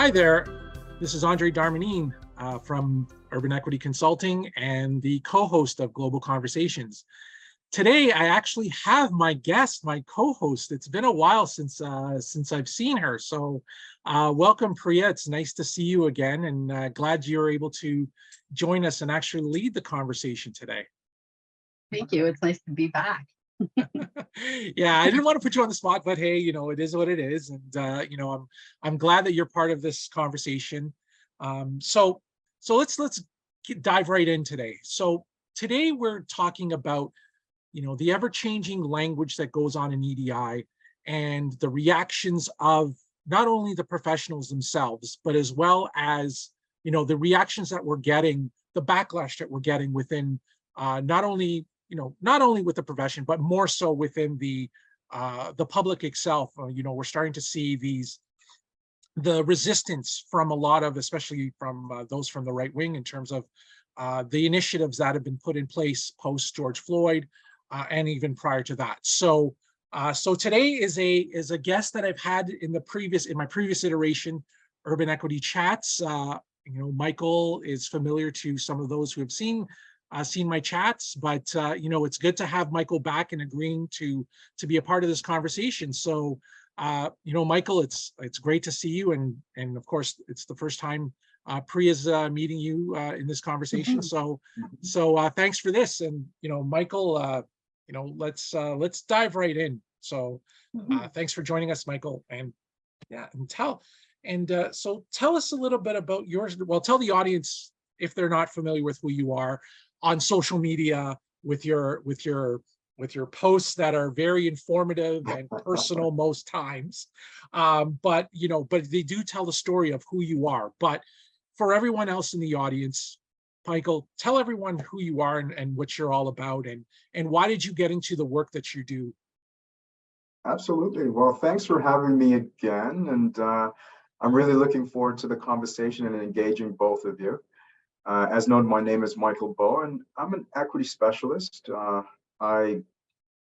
Hi there. This is Andre Darmanin from Urban Equity Consulting and the co-host of Global Conversations. Today, I actually have my guest, my co-host. It's been a while since I've seen her. So, welcome, Priya. It's nice to see you again, and glad you're able to join us and actually lead the conversation today. Thank you. It's nice to be back. Yeah, I didn't want to put you on the spot, but hey, it is what it is, and I'm glad that you're part of this conversation. So let's dive right in today. So today we're talking about the ever-changing language that goes on in EDI and the reactions of not only the professionals themselves, but as well as the reactions that we're getting, the backlash that we're getting within not only with the profession, but more so within the public itself. We're starting to see the resistance from a lot of, especially from those from the right wing, in terms of the initiatives that have been put in place post George Floyd, and even prior to that. So today is a guest that I've had in my previous iteration, Urban Equity Chats. Michael is familiar to some of those who have seen my chats, but it's good to have Michael back and agreeing to be a part of this conversation. So Michael, it's great to see you, and of course it's the first time Priya's meeting you in this conversation. Mm-hmm. So thanks for this, and Michael, let's dive right in. So thanks for joining us, Michael, and so tell us a little bit about yours. Well, tell the audience, if they're not familiar with who you are, on social media, with your posts that are very informative and personal most times, but they do tell the story of who you are. But for everyone else in the audience, Michael, tell everyone who you are and what you're all about, and why did you get into the work that you do? Absolutely. Well, thanks for having me again, and I'm really looking forward to the conversation and engaging both of you. As known, my name is Michael Bowe, and I'm an equity specialist. I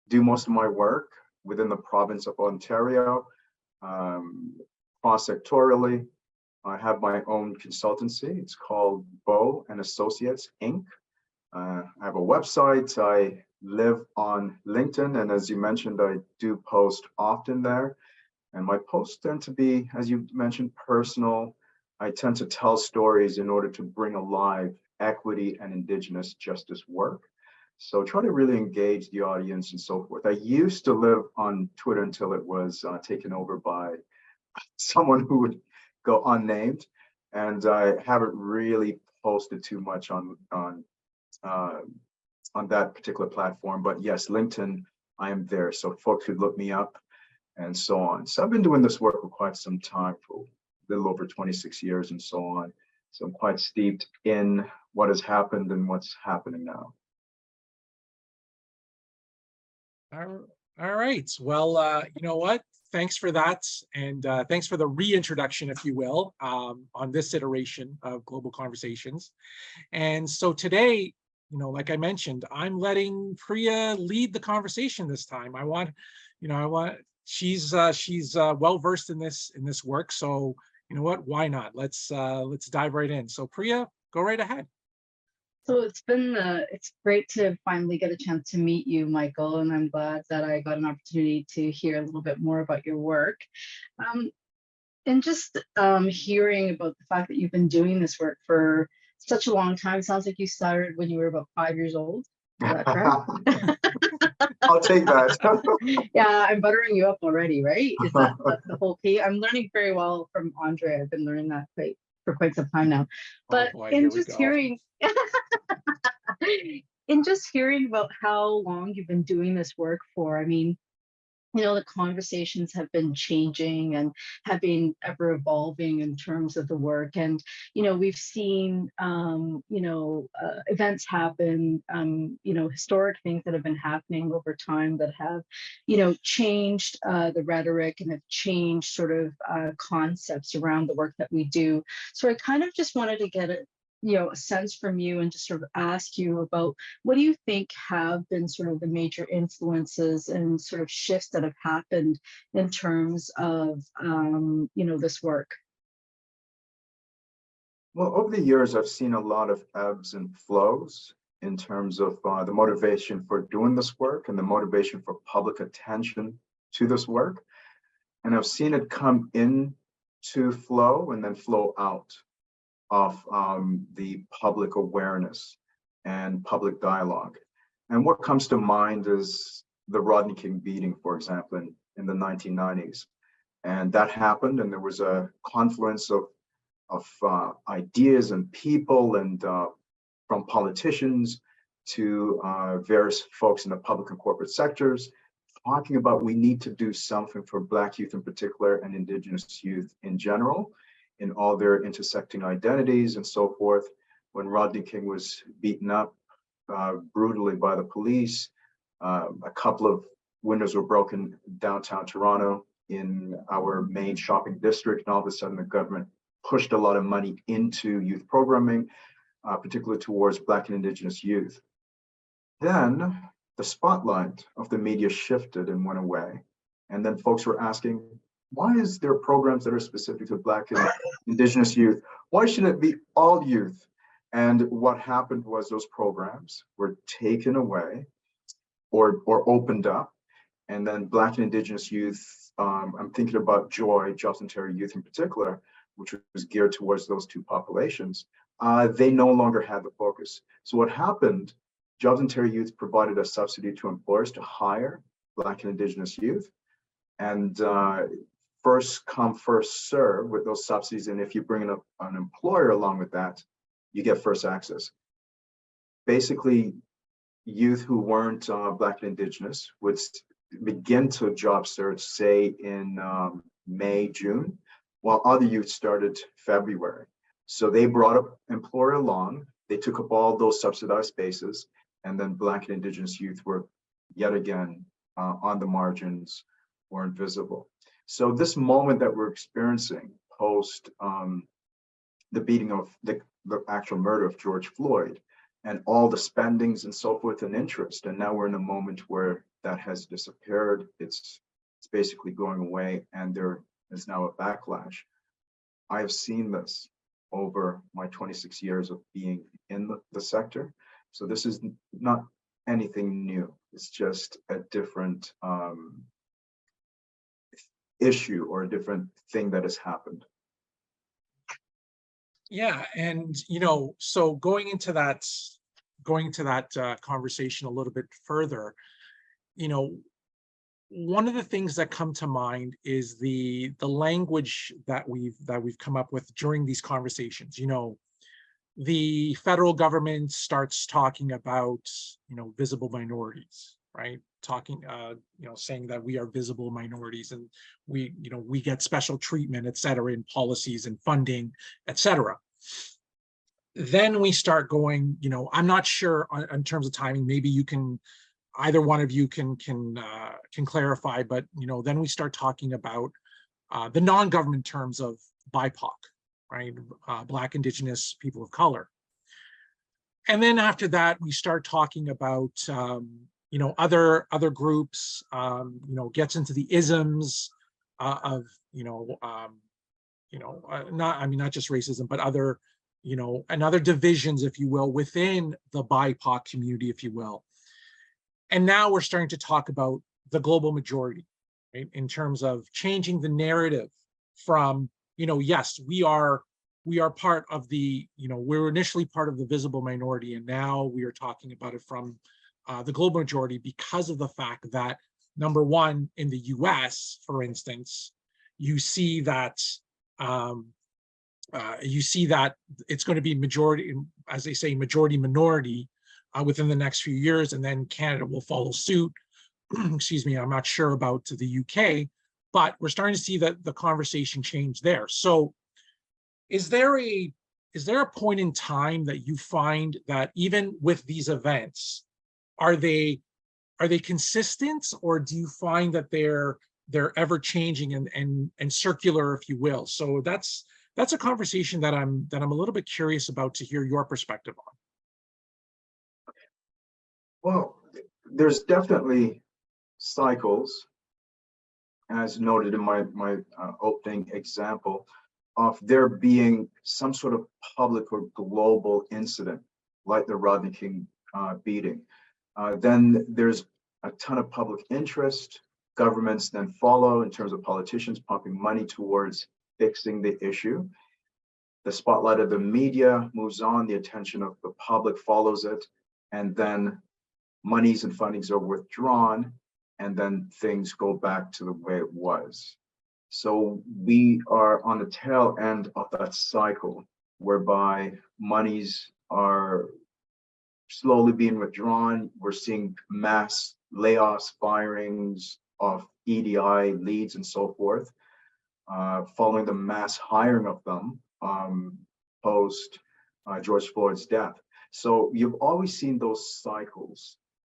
do most of my work within the province of Ontario, cross-sectorially. I have my own consultancy. It's called Bowe and Associates, Inc. I have a website. I live on LinkedIn, and as you mentioned, I do post often there. And my posts tend to be, as you mentioned, personal. I tend to tell stories in order to bring alive equity and Indigenous justice work. So try to really engage the audience and so forth. I used to live on Twitter until it was taken over by someone who would go unnamed, and I haven't really posted too much on that particular platform. But yes, LinkedIn, I am there, so folks could look me up and so on. So I've been doing this work for quite some time, for a little over 26 years and so on. So I'm quite steeped in what has happened and what's happening now. All right. Well, you know what? Thanks for that. And thanks for the reintroduction, if you will, on this iteration of Global Conversations. And so today, like I mentioned, I'm letting Priya lead the conversation this time. She's well-versed in this work. So you know what? Why not? Let's dive right in. So Priya, go right ahead. So it's great to finally get a chance to meet you, Michael, and I'm glad that I got an opportunity to hear a little bit more about your work. And just hearing about the fact that you've been doing this work for such a long time. Sounds like you started when you were about 5 years old. Is that correct? I'll take that. Yeah, I'm buttering you up already, right? That's the whole key? I'm learning very well from Andre. I've been learning that for quite some time now. But in just hearing about how long you've been doing this work for, I mean, the conversations have been changing and have been ever evolving in terms of the work. And, we've seen, events happen, historic things that have been happening over time that have, changed the rhetoric and have changed sort of concepts around the work that we do. So I kind of just wanted to get a sense from you and just sort of ask you about what do you think have been sort of the major influences and sort of shifts that have happened in terms of this work? Well, over the years, I've seen a lot of ebbs and flows in terms of the motivation for doing this work and the motivation for public attention to this work. And I've seen it come in to flow and then flow out of the public awareness and public dialogue. And what comes to mind is the Rodney King beating, for example, in the 1990s. And that happened, and there was a confluence of ideas and people, and from politicians to various folks in the public and corporate sectors, talking about we need to do something for Black youth in particular and Indigenous youth in general, in all their intersecting identities and so forth. When Rodney King was beaten up brutally by the police, a couple of windows were broken downtown Toronto in our main shopping district, and all of a sudden the government pushed a lot of money into youth programming, particularly towards Black and Indigenous youth. Then the spotlight of the media shifted and went away. And then folks were asking, why is there programs that are specific to Black and Indigenous youth? Why shouldn't it be all youth? And what happened was those programs were taken away or opened up. And then Black and Indigenous youth, I'm thinking about Joy, Jobs and Terry Youth in particular, which was geared towards those two populations, they no longer had the focus. So what happened, Jobs and Terry Youth provided a subsidy to employers to hire Black and Indigenous youth. And first come, first serve with those subsidies. And if you bring in an employer along with that, you get first access. Basically, youth who weren't Black and Indigenous would begin to job search, say in May, June, while other youth started February. So they brought an employer along, they took up all those subsidized spaces, and then Black and Indigenous youth were yet again on the margins or invisible. So this moment that we're experiencing post the beating of the actual murder of George Floyd, and all the spendings and so forth and interest, and now we're in a moment where that has disappeared. It's basically going away, and there is now a backlash. I have seen this over my 26 years of being in the sector. So this is not anything new. It's just a different issue or a different thing that has happened. Yeah, and so going into that conversation a little bit further, one of the things that come to mind is the language that we've come up with during these conversations. The federal government starts talking about visible minorities, right? Talking saying that we are visible minorities, and we get special treatment, et cetera, in policies and funding, et cetera. Then we start going, I'm not sure in terms of timing, maybe you can, either one of you can clarify, but then we start talking about the non-government terms of BIPOC, right? Black, Indigenous, people of color. And then after that, we start talking about other groups, gets into the isms of not just racism, but other and other divisions, if you will, within the BIPOC community, if you will. And now we're starting to talk about the global majority, right? In terms of changing the narrative from, yes, we are part of the, we're initially part of the visible minority, and now we are talking about it from the global majority, because of the fact that, number one, in the US, for instance, you see that it's going to be majority, as they say, majority minority within the next few years, and then Canada will follow suit. Excuse me, I'm not sure about the UK, but we're starting to see that the conversation change there. So is there a point in time that you find that even with these events, are they consistent, or do you find that they're ever changing and circular, if you will? So that's a conversation that I'm a little bit curious about to hear your perspective on. Well, there's definitely cycles, as noted in my opening example, of there being some sort of public or global incident, like the Rodney King beating, then there's a ton of public interest. Governments then follow in terms of politicians pumping money towards fixing the issue. The spotlight of the media moves on, the attention of the public follows it, and then monies and fundings are withdrawn, and then things go back to the way it was. So we are on the tail end of that cycle, whereby monies are slowly being withdrawn. We're seeing mass layoffs, firings of EDI leads and so forth, following the mass hiring of them post George Floyd's death. So you've always seen those cycles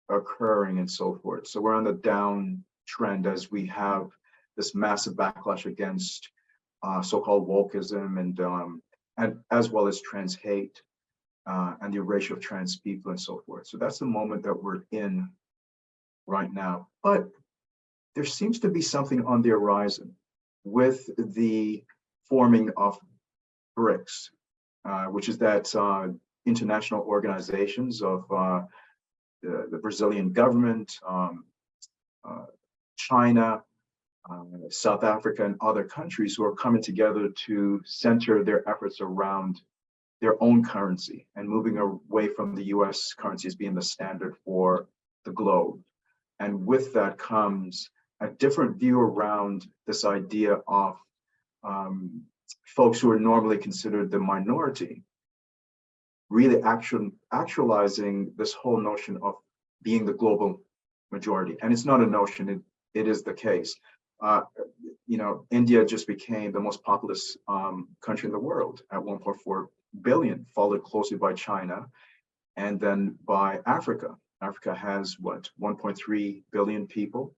occurring and so forth. So we're on the downtrend as we have this massive backlash against so-called wokeism and as well as trans hate and the erasure of trans people and so forth. So that's the moment that we're in right now. But there seems to be something on the horizon with the forming of BRICS, which is that international organizations of the Brazilian government, China, South Africa, and other countries who are coming together to center their efforts around their own currency and moving away from the US currency as being the standard for the globe. And with that comes a different view around this idea of folks who are normally considered the minority, really actualizing this whole notion of being the global majority. And it's not a notion, it is the case. You know, India just became the most populous country in the world at 1.4 billion, followed closely by China and then by Africa. Africa has what, 1.3 billion people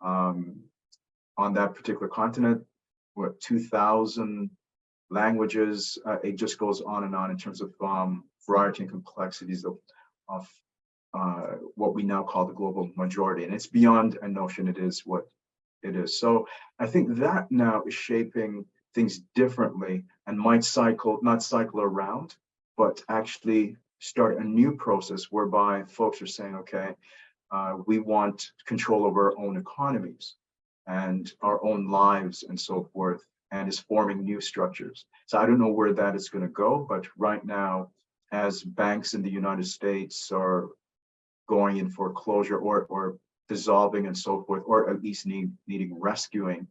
on that particular continent, what, 2,000 languages. It just goes on and on in terms of variety and complexities of what we now call the global majority. And it's beyond a notion, it is what it is. So I think that now is shaping things differently and might not cycle around, but actually start a new process whereby folks are saying, okay, we want control over our own economies and our own lives and so forth, and is forming new structures. So I don't know where that is going to go, but right now, as banks in the United States are going in foreclosure or dissolving and so forth, or at least needing rescuing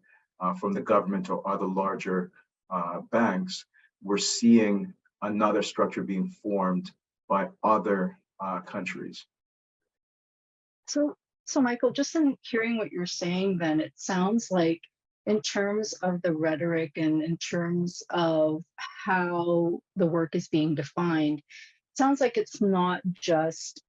from the government or other larger banks, we're seeing another structure being formed by other countries. So Michael, just in hearing what you're saying, then it sounds like in terms of the rhetoric and in terms of how the work is being defined, it sounds like it's not just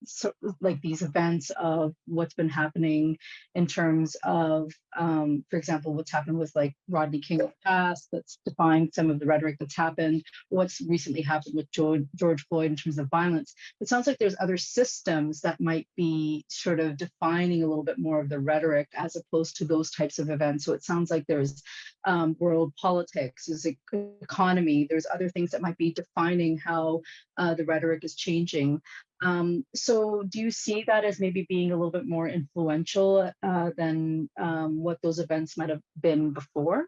so like these events of what's been happening in terms of, for example, what's happened with like Rodney King in the past, that's defined some of the rhetoric that's happened, what's recently happened with George Floyd in terms of violence. It sounds like there's other systems that might be sort of defining a little bit more of the rhetoric as opposed to those types of events. So it sounds like there's world politics, there's economy, there's other things that might be defining how the rhetoric is changing. So do you see that as maybe being a little bit more influential than what those events might have been before?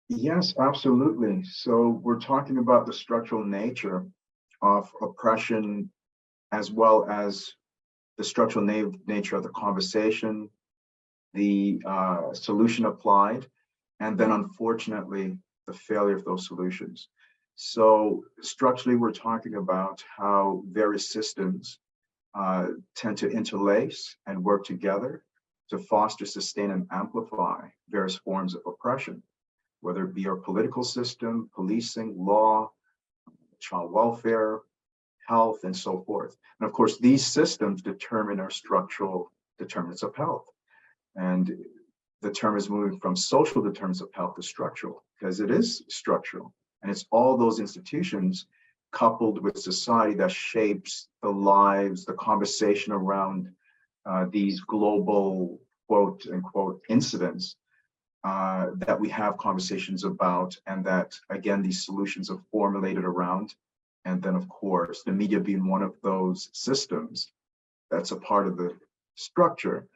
Yes, absolutely. So we're talking about the structural nature of oppression, as well as the structural nature of the conversation, the solution applied, and then unfortunately, the failure of those solutions. So structurally, we're talking about how various systems tend to interlace and work together to foster, sustain, and amplify various forms of oppression, whether it be our political system, policing, law, child welfare, health, and so forth. And of course, these systems determine our structural determinants of health. And the term is moving from social determinants of health to structural, because it is structural. And it's all those institutions coupled with society that shapes the lives, the conversation around these global quote unquote incidents that we have conversations about, and that, again, these solutions are formulated around. And then, of course, the media being one of those systems that's a part of the structure,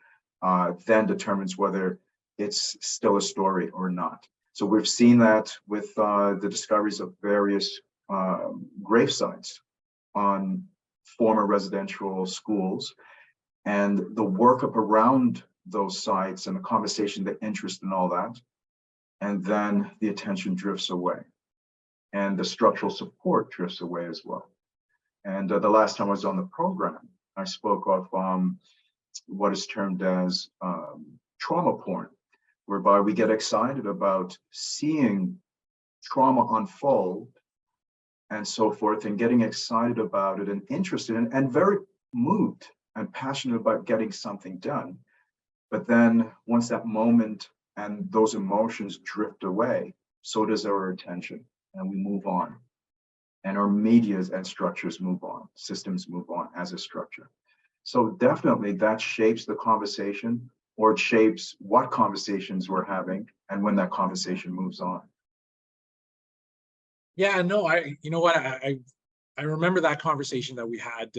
then determines whether it's still a story or not. So we've seen that with the discoveries of various grave sites on former residential schools, and the workup around those sites and the conversation, the interest and all that. And then the attention drifts away and the structural support drifts away as well. And the last time I was on the program, I spoke of what is termed as trauma porn, whereby we get excited about seeing trauma unfold and so forth, and getting excited about it and interested and very moved and passionate about getting something done. But then once that moment and those emotions drift away, so does our attention, and we move on. And our medias and structures move on, systems move on as a structure. So definitely that shapes the conversation, or it shapes what conversations we're having and when that conversation moves on. Yeah, no, you know what, I remember that conversation that we had,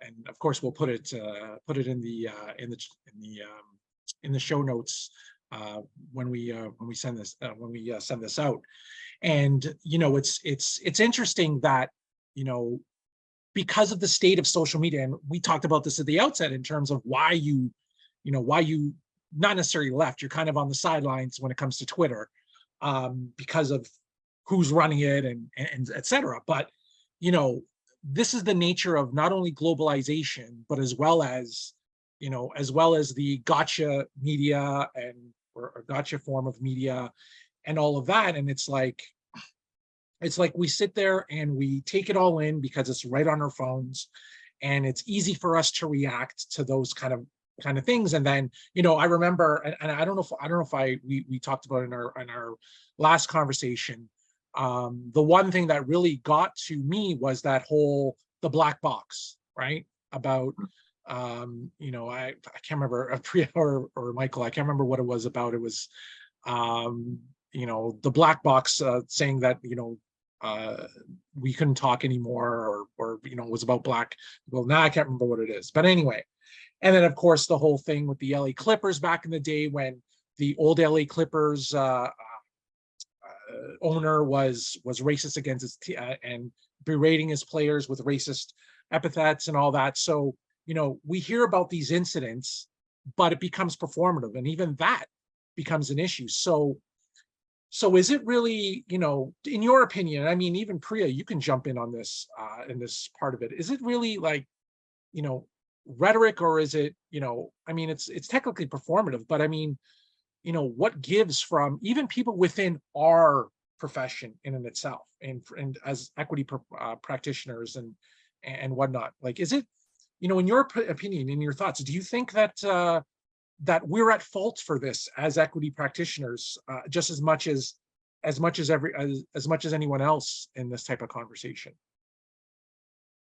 and of course we'll put it in the show notes when we send this send this out. And you know, it's interesting that, you know, because of the state of social media, and we talked about this at the outset in terms of why you not necessarily left, you're kind of on the sidelines when it comes to Twitter, because of who's running it and et cetera. But you know, this is the nature of not only globalization, but as well as the gotcha media or gotcha form of media and all of that. And it's like we sit there and we take it all in because it's right on our phones, and it's easy for us to react to those kind of things. And then, you know, I remember, and I don't know if we talked about it in our last conversation. The one thing that really got to me was the black box, right? About, you know, I can't remember, Priya or Michael, I can't remember what it was about. It was, you know, the black box saying that, you know, we couldn't talk anymore, or you know, it was about black. Well, now I can't remember what it is, but anyway. And then of course the whole thing with the LA Clippers back in the day, when the old LA Clippers owner was racist against his and berating his players with racist epithets and all that. So, you know, we hear about these incidents, but it becomes performative, and even that becomes an issue. So is it really, you know, in your opinion, I mean, even Priya, you can jump in on this, in this part of it. Is it really like, you know, rhetoric, or is it, you know, I mean, it's technically performative, but I mean, you know, what gives from even people within our profession in and itself, and as equity practitioners and whatnot? Like, is it, you know, in your opinion, in your thoughts, do you think that that we're at fault for this as equity practitioners, just as much as anyone else in this type of conversation?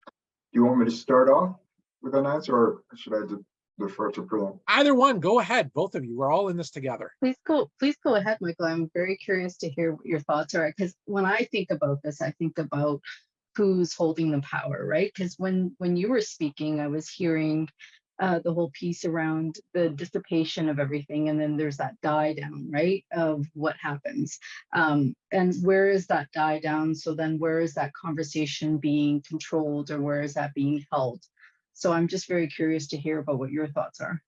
Do you want me to start off with an answer, or should I defer to Priya? Either one, go ahead, both of you. We're all in this together. Please go ahead, Michael. I'm very curious to hear what your thoughts are, because when I think about this, I think about who's holding the power, right? Because when you were speaking, I was hearing the whole piece around the dissipation of everything, and then there's that die down, right, of what happens, and where is that die down? So then where is that conversation being controlled, or where is that being held? So I'm just very curious to hear about what your thoughts are.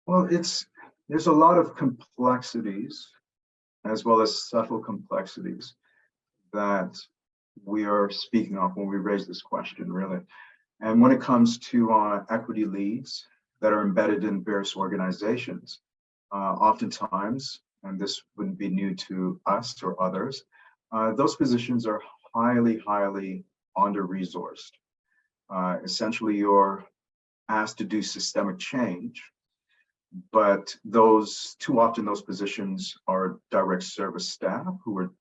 Well, there's a lot of complexities, as well as subtle complexities, that we are speaking of when we raise this question, really. And when it comes to equity leads that are embedded in various organizations, oftentimes, and this wouldn't be new to us or others, those positions are highly under-resourced. Essentially, you're asked to do systemic change, but too often those positions are direct service staff who are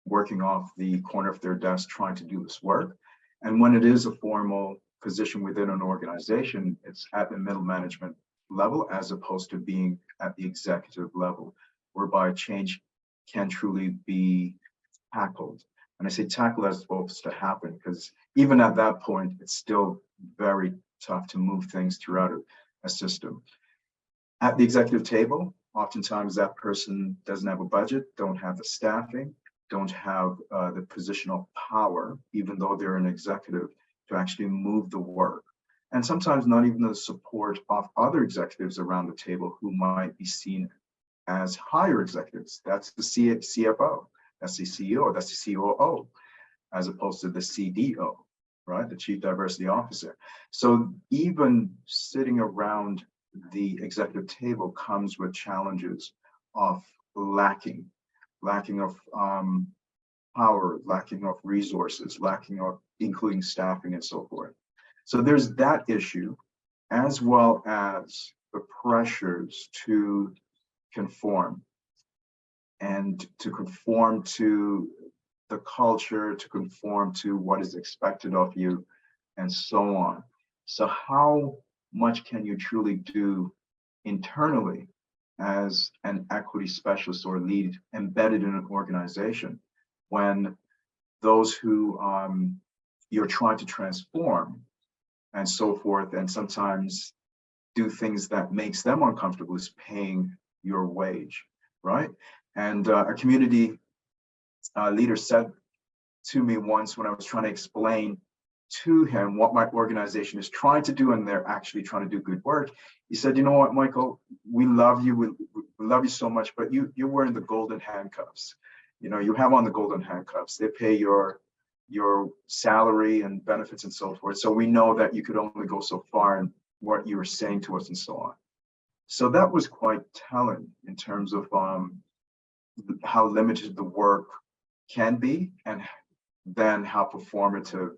working off the corner of their desk trying to do this work. And when it is a formal position within an organization, it's at the middle management level, as opposed to being at the executive level, whereby change can truly be tackled. And I say tackle as opposed to happen, because even at that point, it's still very tough to move things throughout a system. At the executive table, oftentimes that person doesn't have a budget, don't have the staffing, don't have the positional power, even though they're an executive, to actually move the work. And sometimes not even the support of other executives around the table who might be seen as higher executives. That's the CFO, that's the CEO, that's the COO, as opposed to the CDO, right? The Chief Diversity Officer. So even sitting around the executive table comes with challenges of lacking of power, lacking of resources, lacking of including staffing and so forth. So there's that issue, as well as the pressures to conform, and to conform to the culture, to conform to what is expected of you, and so on. So how much can you truly do internally as an equity specialist or lead embedded in an organization when those who you're trying to transform and so forth, and sometimes do things that makes them uncomfortable, is paying your wage, right? And a community leader said to me once when I was trying to explain to him what my organization is trying to do, and they're actually trying to do good work, he said, you know what, Michael, we love you, we love you so much, but you're wearing the golden handcuffs. You know, you have on the golden handcuffs. They pay your salary and benefits and so forth. So we know that you could only go so far in what you were saying to us and so on. So that was quite telling in terms of how limited the work can be, and then how performative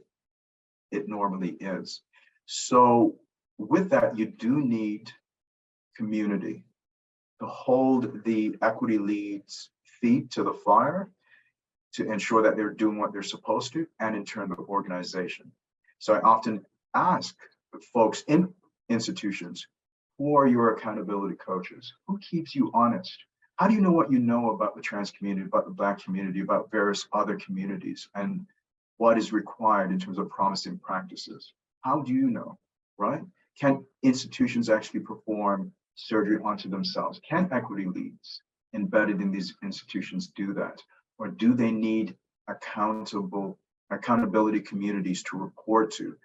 it normally is. So with that, you do need community to hold the equity leads' feet to the fire, to ensure that they're doing what they're supposed to, and in turn the organization. So I often ask folks in institutions, who are your accountability coaches? Who keeps you honest? How do you know what you know about the trans community, about the Black community, about various other communities, and what is required in terms of promising practices? How do you know, right? Can institutions actually perform surgery onto themselves? Can equity leads embedded in these institutions do that? Or do they need accountability communities to report to,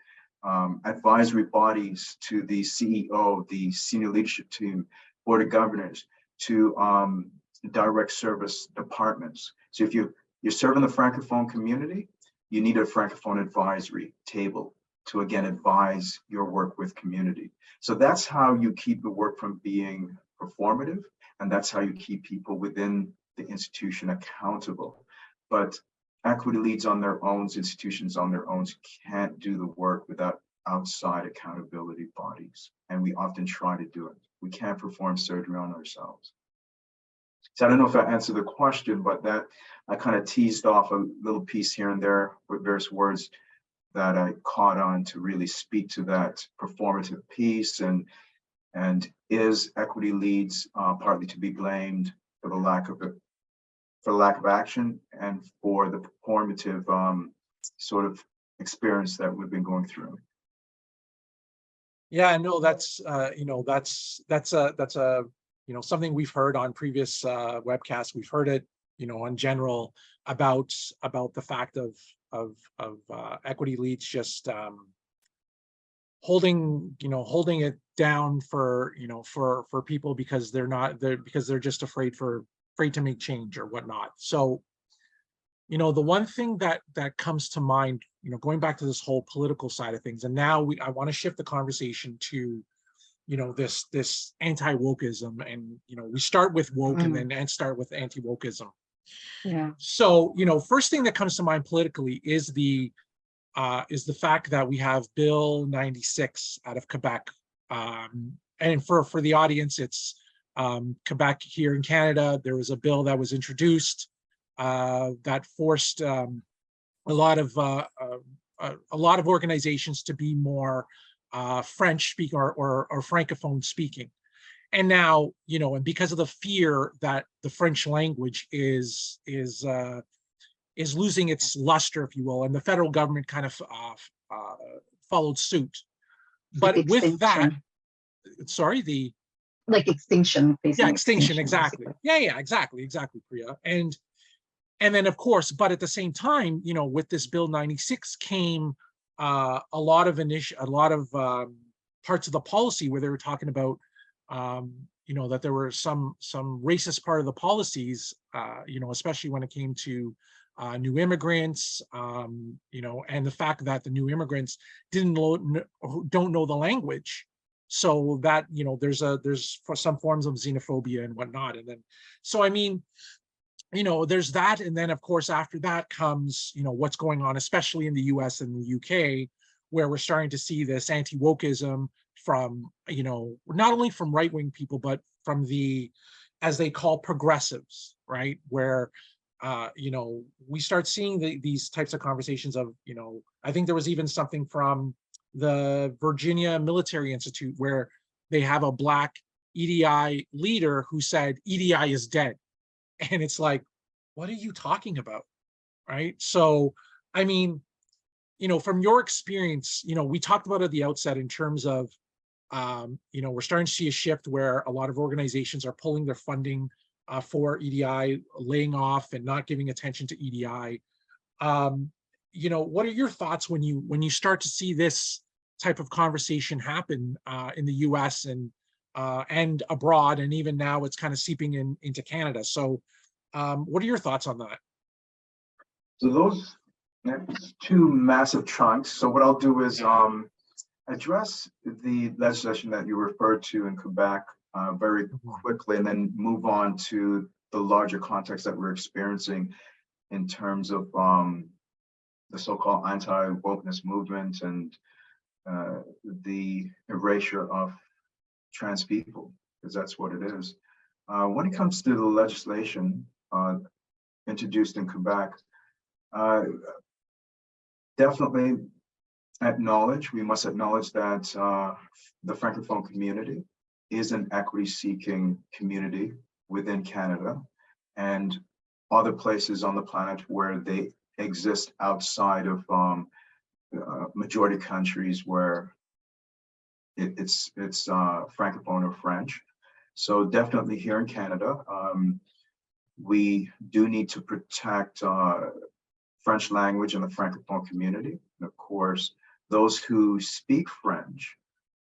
advisory bodies to the CEO, the senior leadership team, board of governors, to direct service departments? So if you're serving the Francophone community, you need a Francophone advisory table to, again, advise your work with community. So that's how you keep the work from being performative, and that's how you keep people within the institution accountable. But equity leads on their own, institutions on their own, can't do the work without outside accountability bodies. And we often try to do it. We can't perform surgery on ourselves. So I don't know if I answered the question, but that I kind of teased off a little piece here and there with various words that I caught on to really speak to that performative piece. And is equity leads partly to be blamed for the lack of action and for the performative sort of experience that we've been going through? Yeah, no, that's something we've heard on previous webcasts. We've heard it, in general about the fact of equity leads just holding it down for people because they're just afraid to make change or whatnot. So, the one thing that comes to mind, going back to this whole political side of things, and now I want to shift the conversation to, this anti-wokeism, and we start with woke and start with anti-wokeism. Yeah. So, first thing that comes to mind politically is the fact that we have Bill 96 out of Quebec, and for the audience, it's Quebec here in Canada. There was a bill that was introduced that forced a lot of organizations to be more French speaking or Francophone speaking. And now, and because of the fear that the French language is losing its luster, if you will, and the federal government kind of followed suit. Like But with that, extinction. Like extinction, yeah, facing extinction, exactly. basically. Yeah, exactly, Priya. And then of course, but at the same time, with this Bill 96 came a lot of parts of the policy where they were talking about that there were some racist part of the policies, especially when it came to new immigrants, and the fact that the new immigrants don't know the language. So that, there's for some forms of xenophobia and whatnot. And then, so I mean, there's that. And then of course, after that comes, what's going on, especially in the US and the UK, where we're starting to see this anti-wokeism from, not only from right-wing people, but from the, as they call, progressives, right? Where, we start seeing these types of conversations of, I think there was even something from the Virginia Military Institute where they have a Black EDI leader who said EDI is dead. And it's like, what are you talking about? Right. So, I mean, from your experience, we talked about at the outset in terms of, we're starting to see a shift where a lot of organizations are pulling their funding for EDI, laying off and not giving attention to EDI. What are your thoughts when you start to see this type of conversation happen in the US and abroad, and even now it's kind of seeping into Canada? So what are your thoughts on that? So those two massive chunks. So what I'll do is address the legislation that you referred to in Quebec very quickly, and then move on to the larger context that we're experiencing in terms of the so-called anti-wokeness movement and the erasure of trans people, because that's what it is. When it comes to the legislation introduced in Quebec, definitely we must acknowledge that the Francophone community is an equity-seeking community within Canada and other places on the planet where they exist outside of majority countries where it's Francophone or French. So definitely here in Canada, we do need to protect French language in the Francophone community. And of course, those who speak French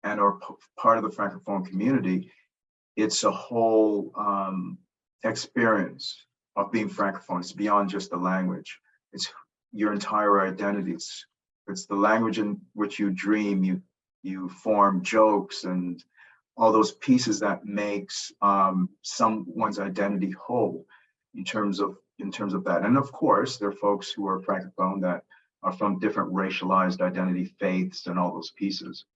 and are part of the Francophone community, it's a whole experience of being Francophone. It's beyond just the language. It's your entire identity. It's the language in which you dream, you form jokes and all those pieces that makes someone's identity whole in terms of that. And of course, there are folks who are Francophone that are from different racialized identity, faiths, and all those pieces.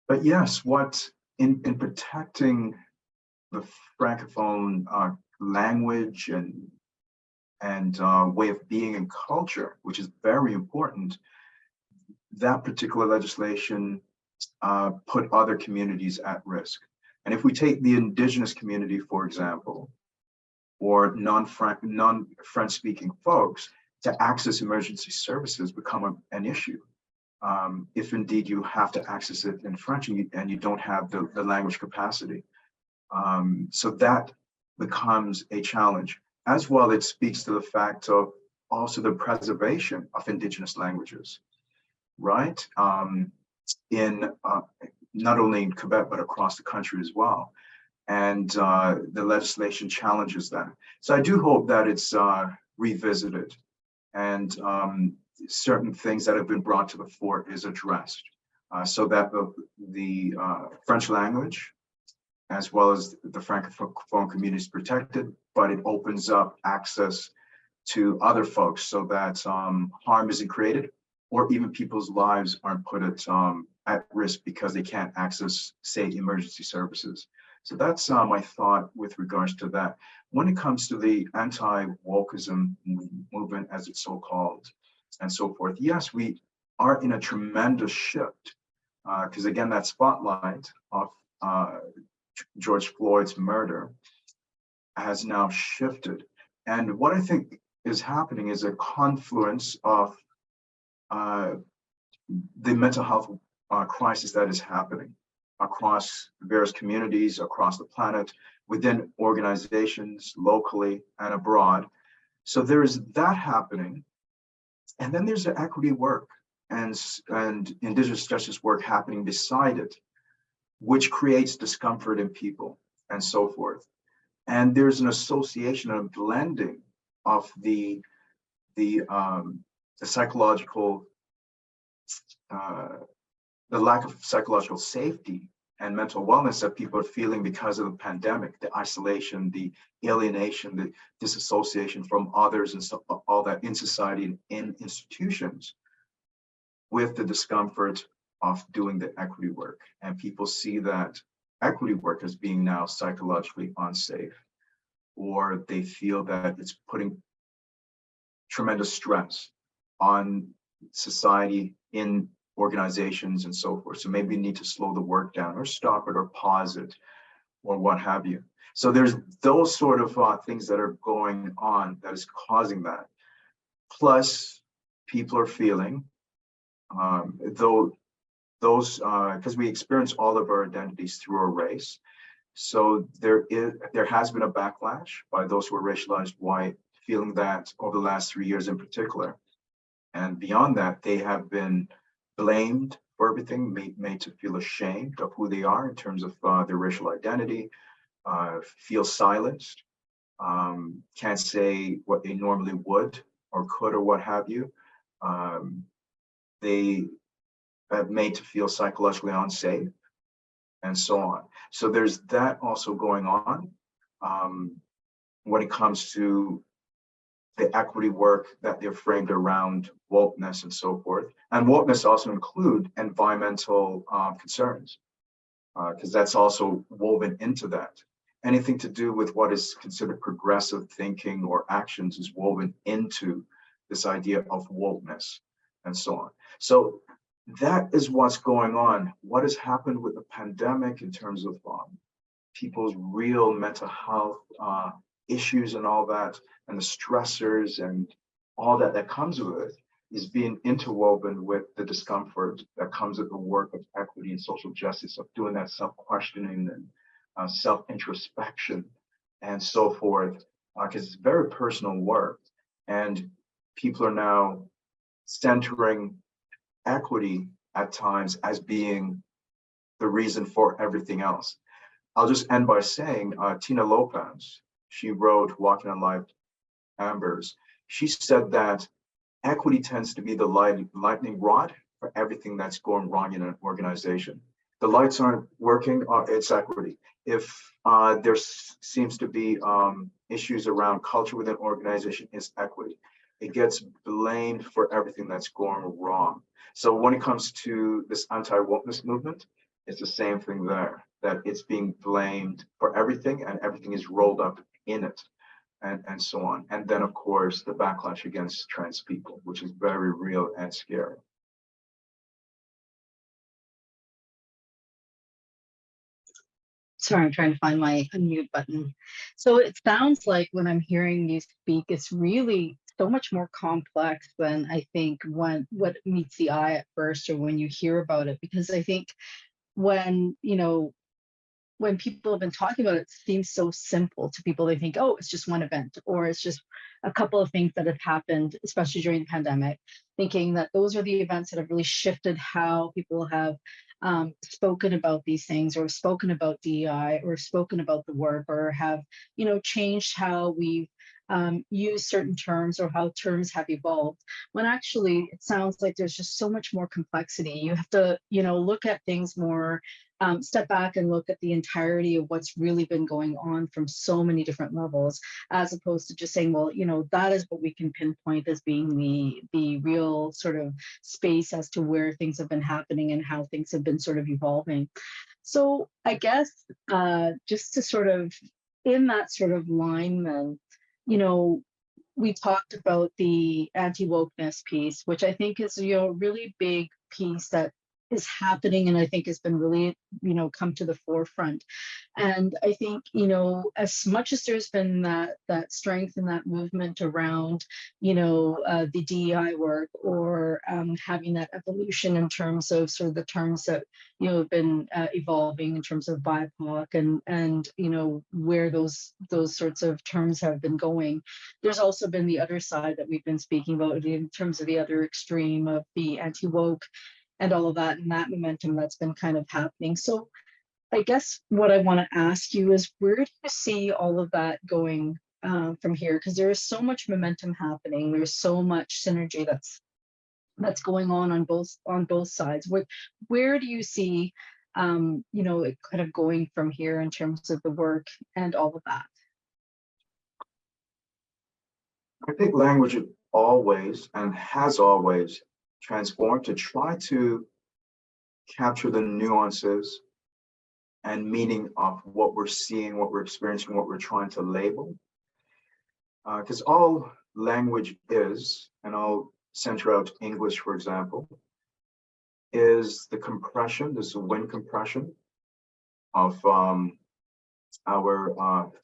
But yes, what in protecting the Francophone language and way of being and culture, which is very important, that particular legislation put other communities at risk. And if we take the Indigenous community, for example, or non-French speaking folks, to access emergency services become an issue. If indeed you have to access it in French and you don't have the language capacity. So that becomes a challenge. As well, it speaks to the fact of also the preservation of Indigenous languages, right? In not only in Quebec, but across the country as well. And the legislation challenges that. So I do hope that it's revisited and certain things that have been brought to the fore is addressed so that the French language, as well as the Francophone community, is protected, but it opens up access to other folks so that harm isn't created, or even people's lives aren't put at risk because they can't access, say, emergency services. So that's my thought with regards to that. When it comes to the anti-wokeism movement, as it's so called, and so forth, yes, we are in a tremendous shift because again, that spotlight of George Floyd's murder has now shifted. And what I think is happening is a confluence of the mental health crisis that is happening across various communities, across the planet, within organizations, locally and abroad. So there's that happening. And then there's the equity work and Indigenous justice work happening beside it, which creates discomfort in people and so forth. And there's an association, a blending of the psychological, the lack of psychological safety and mental wellness that people are feeling because of the pandemic, the isolation, the alienation, the disassociation from others and so, all that in society and in institutions, with the discomfort of doing the equity work. And people see that equity work as being now psychologically unsafe, or they feel that it's putting tremendous stress on society in organizations and so forth. So maybe you need to slow the work down or stop it or pause it or what have you. So there's those sort of things that are going on that is causing that. Plus, people are feeling, because we experience all of our identities through our race. So there has been a backlash by those who are racialized white, feeling that over the last 3 years in particular. And beyond that, they have been blamed for everything, made to feel ashamed of who they are in terms of their racial identity, feel silenced, can't say what they normally would or could or what have you. They have made to feel psychologically unsafe and so on. So there's that also going on when it comes to the equity work that they're framed around wokeness and so forth. And wokeness also include environmental concerns, because that's also woven into that. Anything to do with what is considered progressive thinking or actions is woven into this idea of wokeness and so on. So that is what's going on. What has happened with the pandemic in terms of people's real mental health issues and all that, and the stressors and all that comes with it, is being interwoven with the discomfort that comes with the work of equity and social justice, of doing that self-questioning and self-introspection and so forth, because it's very personal work. And people are now centering equity at times as being the reason for everything else. I'll just end by saying, Tina Lopez, she wrote Walking on Live Ambers. She said that equity tends to be the lightning rod for everything that's going wrong in an organization. The lights aren't working, it's equity. If there seems to be issues around culture within an organization, it's equity. It gets blamed for everything that's going wrong. So when it comes to this anti-wokeness movement, it's the same thing there, that it's being blamed for everything and everything is rolled up in it and so on. And then, of course, the backlash against trans people, which is very real and scary. Sorry, I'm trying to find my unmute button. So it sounds like when I'm hearing you speak, it's really so much more complex than I think what meets the eye at first, or when you hear about it. Because I think when people have been talking about it, it seems so simple to people. They think, oh, it's just one event, or it's just a couple of things that have happened, especially during the pandemic, thinking that those are the events that have really shifted how people have spoken about these things, or spoken about DEI, or spoken about the work, or have, changed how we use certain terms, or how terms have evolved, when actually it sounds like there's just so much more complexity. You have to, look at things more, step back and look at the entirety of what's really been going on from so many different levels, as opposed to just saying, well, that is what we can pinpoint as being the real sort of space as to where things have been happening and how things have been sort of evolving. So I guess just to sort of, in that sort of line, then, we talked about the anti-wokeness piece, which I think is, a really big piece that is happening, and I think has been really, come to the forefront. And I think, as much as there's been that strength and that movement around, the DEI work, or having that evolution in terms of sort of the terms that, have been evolving in terms of BIPOC, and where those sorts of terms have been going. There's also been the other side that we've been speaking about in terms of the other extreme of the anti-woke and all of that, and that momentum that's been kind of happening. So I guess what I want to ask you is, where do you see all of that going from here? Because there is so much momentum happening. There's so much synergy that's going on both sides. Where do you see it kind of going from here in terms of the work and all of that? I think language always and has always transformed to try to capture the nuances and meaning of what we're seeing, what we're experiencing, what we're trying to label. Because all language is, and I'll center out English, for example, is the compression, this wind compression of our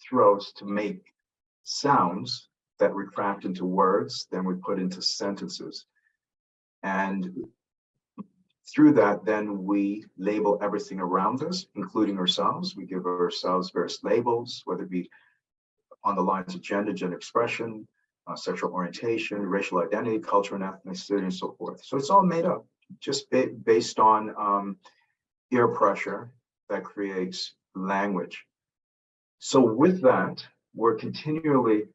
throats to make sounds that retract into words, then we put into sentences. And through that, then we label everything around us, including ourselves. We give ourselves various labels, whether it be on the lines of gender expression, sexual orientation, racial identity, culture and ethnicity, and so forth. So it's all made up, just based on ear pressure that creates language. So with that, we're continually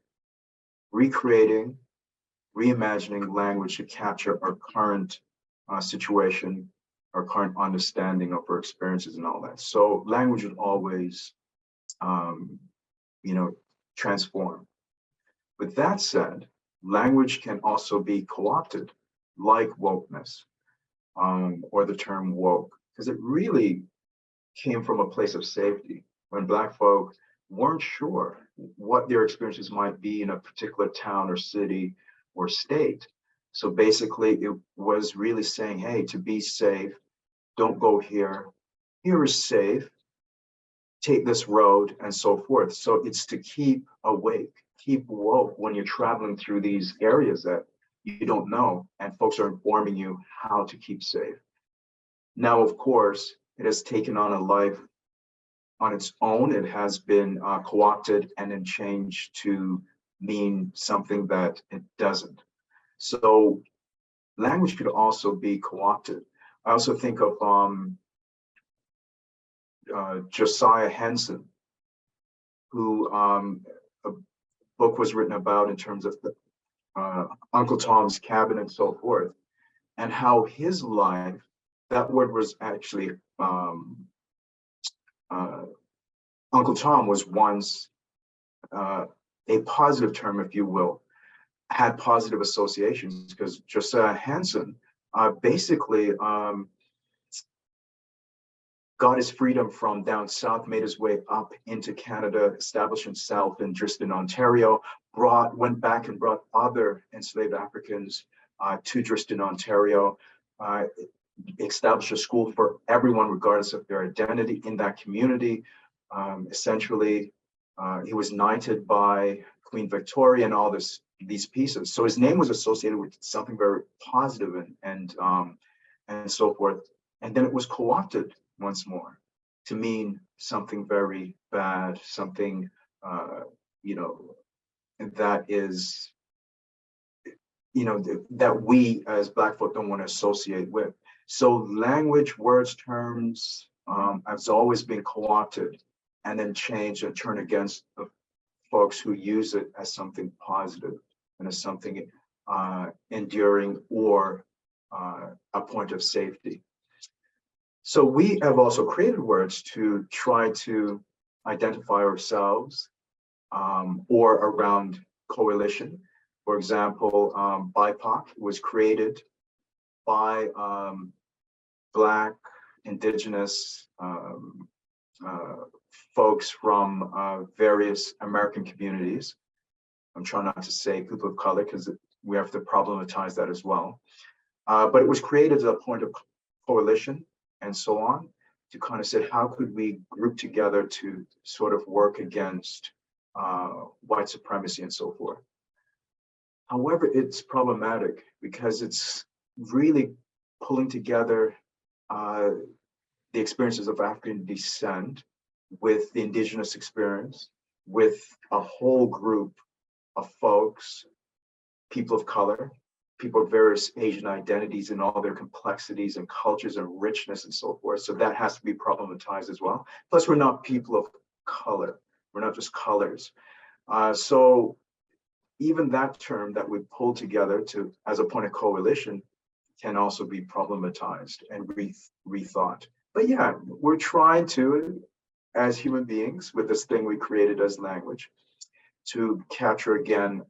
recreating, reimagining language to capture our current situation, our current understanding of our experiences and all that. So language will always, transform. With that said, language can also be co-opted, like wokeness, or the term woke, because it really came from a place of safety when Black folk weren't sure what their experiences might be in a particular town or city or state. So basically, it was really saying, hey, to be safe, don't go here. Here is safe. Take this road, and so forth. So it's to keep awake, keep woke when you're traveling through these areas that you don't know, and folks are informing you how to keep safe. Now, of course, it has taken on a life on its own. It has been co-opted and then changed to mean something that it doesn't. So language could also be co-opted. I also think of Josiah Henson, who a book was written about in terms of the, Uncle Tom's Cabin and so forth, and how his life, that word was actually, Uncle Tom was once a positive term, if you will, had positive associations, because Josiah Henson basically got his freedom from down south, made his way up into Canada, established himself in Tristan, Ontario, went back and brought other enslaved Africans to Tristan, Ontario, established a school for everyone, regardless of their identity in that community. Essentially, he was knighted by Queen Victoria and all these pieces. So his name was associated with something very positive and so forth. And then it was co-opted once more to mean something very bad, something that is, that we as Black folk don't want to associate with. So language, words, terms has always been co-opted and then changed and turned against the folks who use it as something positive and as something enduring or a point of safety. So we have also created words to try to identify ourselves or around coalition. For example, BIPOC was created by Black, Indigenous folks from various American communities. I'm trying not to say people of color because we have to problematize that as well. But it was created as a point of coalition and so on, to kind of say, how could we group together to sort of work against white supremacy and so forth. However, it's problematic because it's really pulling together the experiences of African descent with the indigenous experience, with a whole group of folks, people of color, people of various Asian identities and all their complexities and cultures and richness and so forth. So that has to be problematized as well. Plus, we're not people of color. We're not just colors. So even that term that we pull together to as a point of coalition can also be problematized and rethought. But yeah, we're trying to, as human beings, with this thing we created as language, to capture again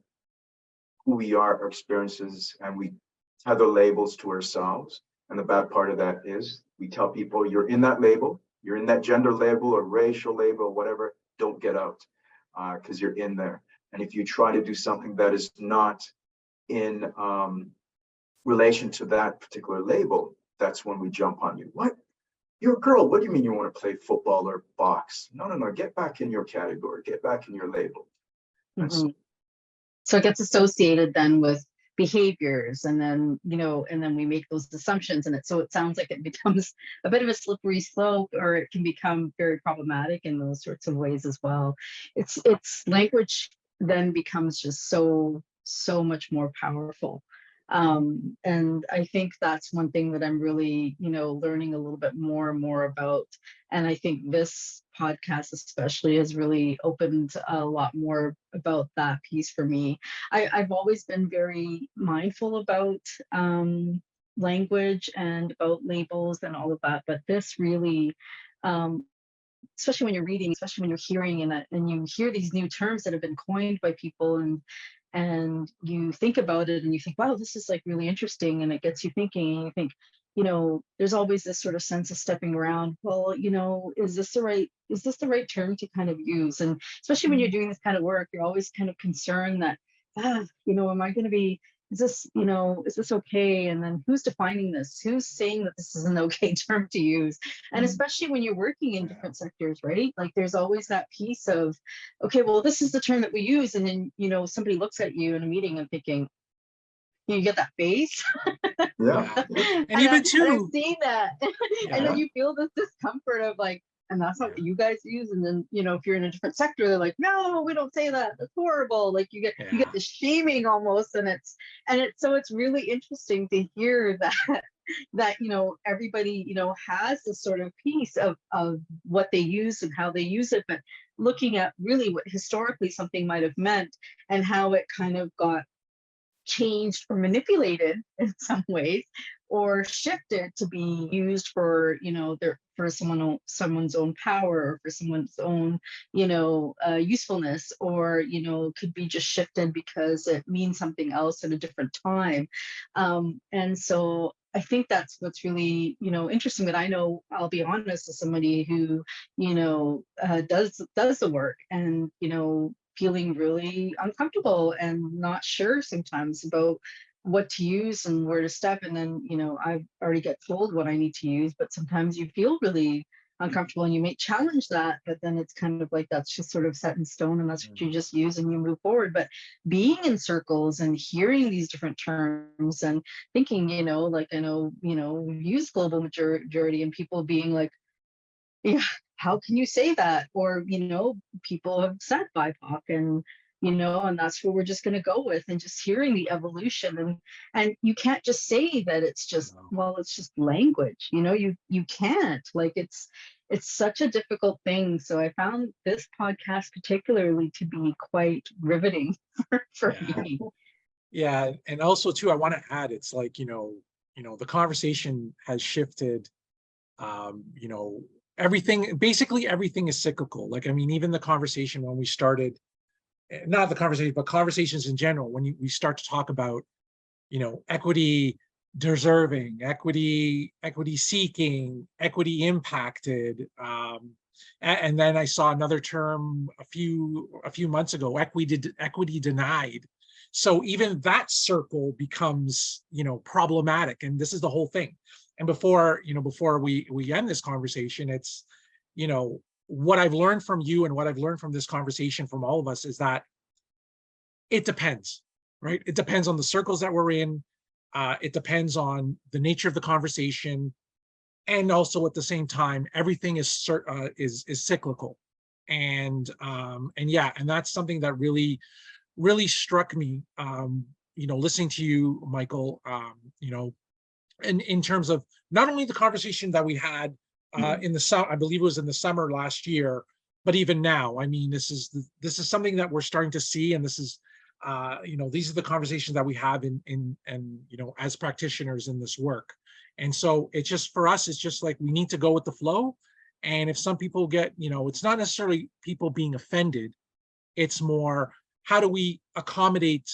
who we are, our experiences, and we tether labels to ourselves. And the bad part of that is we tell people, you're in that label, you're in that gender label or racial label or whatever, don't get out because you're in there. And if you try to do something that is not in relation to that particular label, that's when we jump on you. What? You're a girl. What do you mean you want to play football or box? No, no, no. Get back in your category. Get back in your label. Mm-hmm. So it gets associated then with behaviors, and then, you know, and then we make those assumptions, and so it sounds like it becomes a bit of a slippery slope, or it can become very problematic in those sorts of ways as well. It's language then becomes just so much more powerful. And I think that's one thing that I'm really, you know, learning a little bit more and more about. And I think this podcast especially has really opened a lot more about that piece for me. I've always been very mindful about language and about labels and all of that, but this really, especially when you're reading, especially when you're hearing, and you hear these new terms that have been coined by people, and you think about it and you think, wow, this is like really interesting, and it gets you thinking, and you think, you know, there's always this sort of sense of stepping around, well, you know, is this the right term to kind of use? And especially when you're doing this kind of work, you're always kind of concerned that, you know, am I going to be, is this, you know, is this okay? And then who's defining this? Who's saying that this is an okay term to use? And especially when you're working in different sectors, right? Like there's always that piece of, okay, well, this is the term that we use. And then, you know, somebody looks at you in a meeting and thinking, you get that face. Yeah. And even too, and I've seen that. Yeah. And then you feel this discomfort of like, and that's not what you guys use. And then, you know, if you're in a different sector, they're like, no, we don't say that. That's horrible. Like you get the shaming almost. And it's really interesting to hear that, you know, everybody, you know, has this sort of piece of what they use and how they use it, but looking at really what historically something might have meant and how it kind of got changed or manipulated in some ways, or shifted to be used for, you know, for someone's own power, or for someone's own, you know, usefulness, or, you know, could be just shifted because it means something else at a different time. And so I think that's what's really, you know, interesting. That I know, I'll be honest, as somebody who, you know, does the work, and, you know, feeling really uncomfortable and not sure sometimes about what to use and where to step. And then, you know, I already get told what I need to use, but sometimes you feel really uncomfortable and you may challenge that, but then it's kind of like that's just sort of set in stone, and that's what you just use and you move forward. But being in circles and hearing these different terms and thinking, you know, like, I know, you know, we use global majority, and people being like, yeah, how can you say that? Or, you know, people have said BIPOC, and, you know, and that's what we're just going to go with, and just hearing the evolution. And you can't just say that it's just, well, it's just language, you know, you can't, like, it's such a difficult thing. So I found this podcast particularly to be quite riveting for me. Yeah. And also too, I want to add, it's like, you know, the conversation has shifted, you know, basically everything is cyclical. Like, I mean, even the conversation when we started, not the conversation, but conversations in general, when we start to talk about, you know, equity deserving, equity seeking, equity impacted. And then I saw another term a few months ago, equity denied. So even that circle becomes, you know, problematic. And this is the whole thing. And before we end this conversation, it's, what I've learned from you and what I've learned from this conversation from all of us is that it depends, right? It depends on the circles that we're in. It depends on the nature of the conversation, and also at the same time, everything is cyclical, and that's something that really struck me. Listening to you, Michael. In terms of not only the conversation that we had in the summer, I believe it was in the summer last year, but even now, I mean, this is something that we're starting to see, and this is, these are the conversations that we have in as practitioners in this work. And so it's just, for us, it's just like we need to go with the flow. And if some people get, it's not necessarily people being offended, it's more, how do we accommodate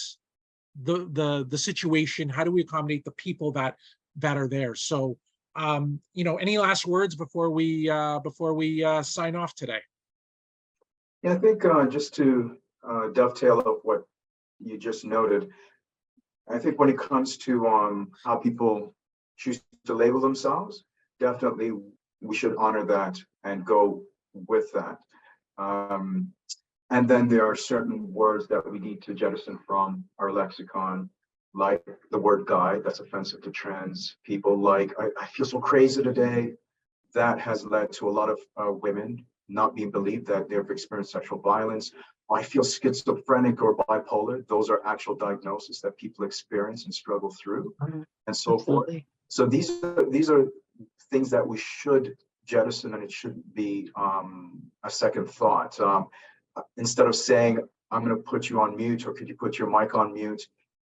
the situation? How do we accommodate the people that are there? So, any last words before we sign off today? Yeah, I think just to dovetail of what you just noted, I think when it comes to how people choose to label themselves, definitely we should honor that and go with that. And then there are certain words that we need to jettison from our lexicon, like the word guy, that's offensive to trans people. Like, I feel so crazy today. That has led to a lot of women not being believed that they've experienced sexual violence. I feel schizophrenic or bipolar. Those are actual diagnoses that people experience and struggle through, and so forth. So these are things that we should jettison, and it shouldn't be a second thought. Instead of saying, I'm going to put you on mute, or could you put your mic on mute,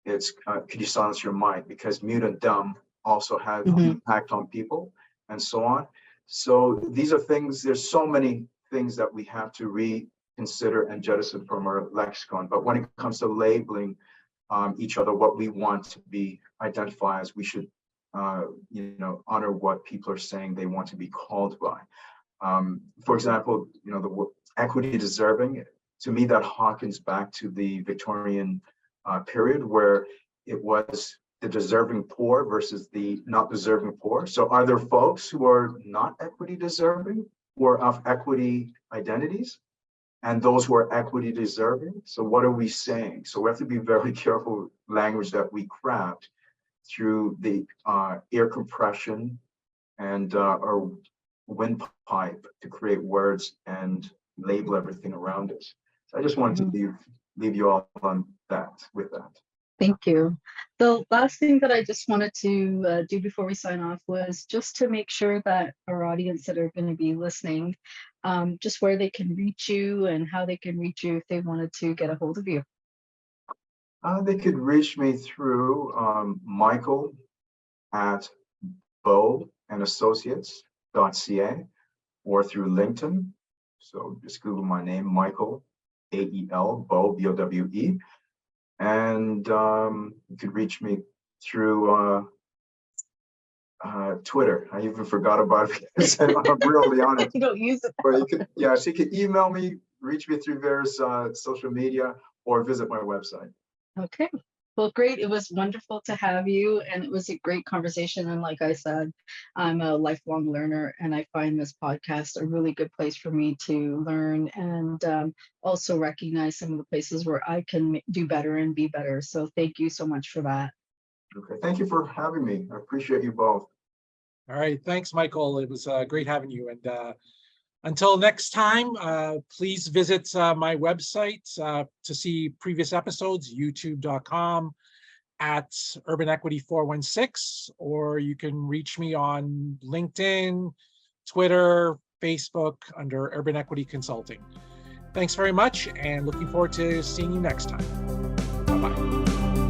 it's could you silence your mic, because mute and dumb also have impact on people, and so on. So these are things, there's so many things that we have to reconsider and jettison from our lexicon. But when it comes to labeling each other, what we want to be identified as, we should honor what people are saying they want to be called by. For example, the word equity deserving, to me that harkens back to the Victorian period, where it was the deserving poor versus the not deserving poor. So are there folks who are not equity deserving, who are of equity identities, and those who are equity deserving? So what are we saying? So we have to be very careful language that we craft through the air compression and our windpipe to create words and label everything around us. So I just wanted to leave you all on that, with that. Thank you. The last thing that I just wanted to do before we sign off was just to make sure that our audience that are going to be listening, just where they can reach you and how they can reach you if they wanted to get a hold of you. They could reach me through Michael at boweandassociates.ca, or through LinkedIn. So just Google my name, Michael, A-E-L, Bowe, B-O-W-E. And you could reach me through Twitter. I even forgot about it because I'm really on it. You don't use it. Or you could, so you can email me, reach me through various social media, or visit my website. Okay. Well, great. It was wonderful to have you, and it was a great conversation. And like I said, I'm a lifelong learner, and I find this podcast a really good place for me to learn and also recognize some of the places where I can do better and be better. So thank you so much for that. Okay. Thank you for having me. I appreciate you both. All right. Thanks, Michael. It was great having you. And until next time, please visit my website to see previous episodes, youtube.com @urbanequity416, or you can reach me on LinkedIn, Twitter, Facebook under Urban Equity Consulting. Thanks very much, and looking forward to seeing you next time. Bye-bye.